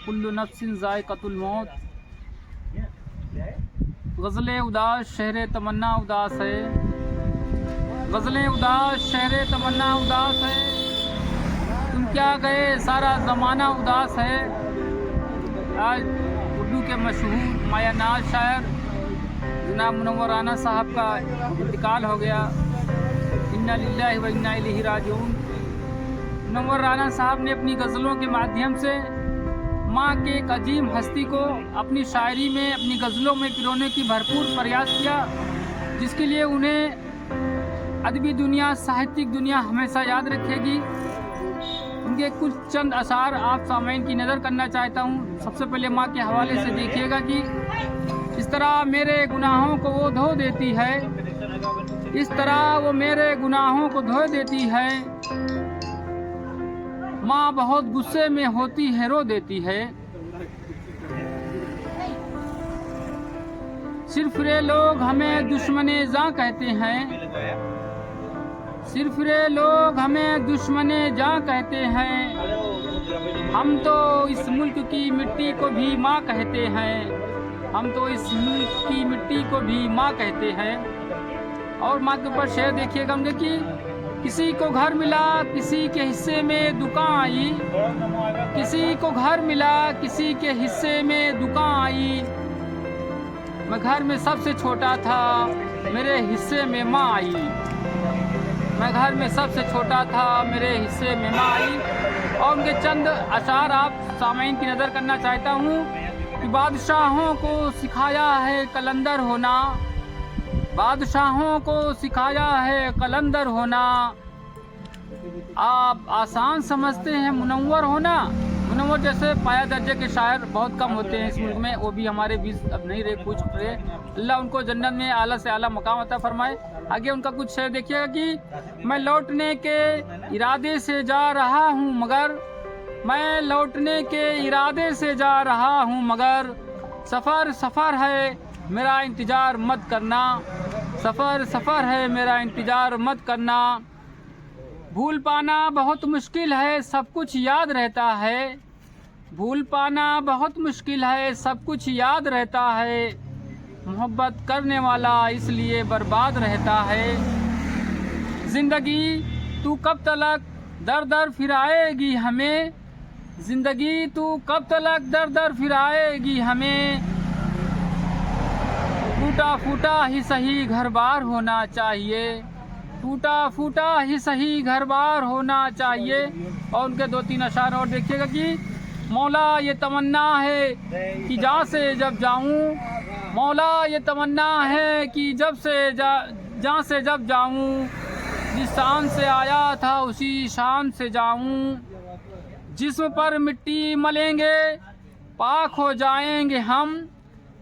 कुल्लु नफ्सिन ज़ाइक़तुल मौत। गज़लें उदास शहरे तमन्ना उदास है, गज़लें उदास शहरे तमन्ना उदास है। तुम क्या गए सारा ज़माना उदास है। आज उर्दू के मशहूर मायानाज शायर जनाब मुनव्वर राना साहब का इंतकाल हो गया। इन्ना लिल्लाहि व इन्ना इलैहि राजिऊन। मुनव्वर राना साहब ने अपनी गज़लों के माध्यम से माँ के एक अजीम हस्ती को अपनी शायरी में, अपनी गज़लों में पिरोने की भरपूर प्रयास किया, जिसके लिए उन्हें अदबी दुनिया, साहित्यिक दुनिया हमेशा याद रखेगी। उनके कुछ चंद अशार आप सामईन की नज़र करना चाहता हूँ। सबसे पहले माँ के हवाले से देखिएगा कि इस तरह मेरे गुनाहों को वो धो देती है, इस तरह वो मेरे गुनाहों को धो देती है। माँ बहुत गुस्से में होती है, रो देती है। सिर्फ रे लोग हमें दुश्मने जां कहते हैं, सिर्फ रे लोग हमें दुश्मने जां कहते हैं। हम तो इस मुल्क की मिट्टी को भी माँ कहते हैं, हम तो इस मुल्क की मिट्टी को भी माँ कहते हैं। और माँ के ऊपर शेर देखिएगा उनके कि किसी को घर मिला किसी के हिस्से में दुकान आई, किसी को घर मिला किसी के हिस्से में दुकान आई। मैं घर में सबसे छोटा था, मेरे हिस्से में माँ आई। मैं घर में सबसे छोटा था, मेरे हिस्से में माँ आई। और उनके चंद अशार आप सामईन की नज़र करना चाहता हूँ कि बादशाहों को सिखाया है कलंदर होना, बादशाहों को सिखाया है कलंदर होना। आप आसान समझते हैं मुनव्वर होना। मुनव्वर जैसे पाया दर्जे के शायर बहुत कम होते हैं इस मुल्क में, वो भी हमारे बीच अब नहीं रहे, कुछ रहे। अल्लाह उनको जन्नत में आला से आला मकाम अता फरमाए। आगे उनका कुछ शेर देखिएगा कि मैं लौटने के इरादे से जा रहा हूँ मगर, मैं लौटने के इरादे से जा रहा हूँ मगर, सफ़र सफ़र है मेरा इंतज़ार मत करना, सफ़र सफ़र है मेरा इंतज़ार मत करना। भूल पाना बहुत मुश्किल है, सब कुछ याद रहता है, भूल पाना बहुत मुश्किल है, सब कुछ याद रहता है। मोहब्बत करने वाला इसलिए बर्बाद रहता है। ज़िंदगी तू कब तलक दर दर फिराएगी हमें, ज़िंदगी तू कब तलक दर दर फिराएगी हमें। टूटा फूटा ही सही घर बार होना चाहिए, टूटा फूटा ही सही घर बार होना चाहिए। और उनके दो तीन अशार और देखिएगा कि मौला ये तमन्ना है कि जहाँ से जब जाऊँ, मौला ये तमन्ना है कि जब से जहाँ से जब जाऊँ, जिस शान से आया था उसी शान से जाऊँ। जिस्म पर मिट्टी मलेंगे पाक हो जाएंगे हम,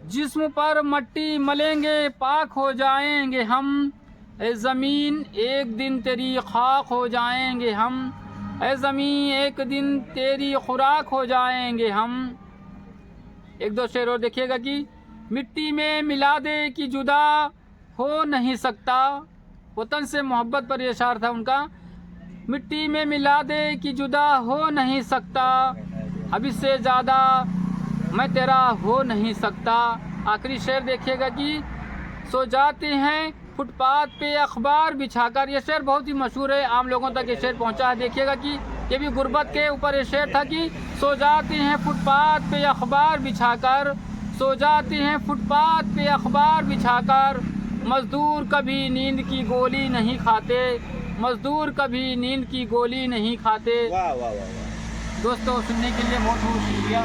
जिस्म पर मट्टी मलेंगे पाक हो जाएंगे हम। ए ज़मीन एक दिन तेरी खाक हो जाएंगे हम, ए ज़मीन एक दिन तेरी खुराक हो जाएंगे हम। एक दो शेर और देखिएगा कि मिट्टी में मिला दे कि जुदा हो नहीं सकता। वतन से मोहब्बत पर यह शार था उनका। मिट्टी में मिला दे कि जुदा हो नहीं सकता, अब इससे ज़्यादा मैं तेरा हो नहीं सकता। आखिरी शेर देखिएगा कि सो जाते हैं फुटपाथ पे अखबार बिछाकर। ये शेर बहुत ही मशहूर है, आम लोगों तक ये शेर पहुंचा है। देखिएगा कि ये भी गुर्बत के ऊपर ये शेर था कि सो जाते हैं फुटपाथ पे अखबार बिछाकर, सो जाते हैं फुटपाथ पे अखबार बिछाकर। मज़दूर कभी नींद की गोली नहीं खाते, मज़दूर कभी नींद की गोली नहीं खाते। वाह वाह वाह। दोस्तों सुनने के लिए बहुत बहुत शुक्रिया।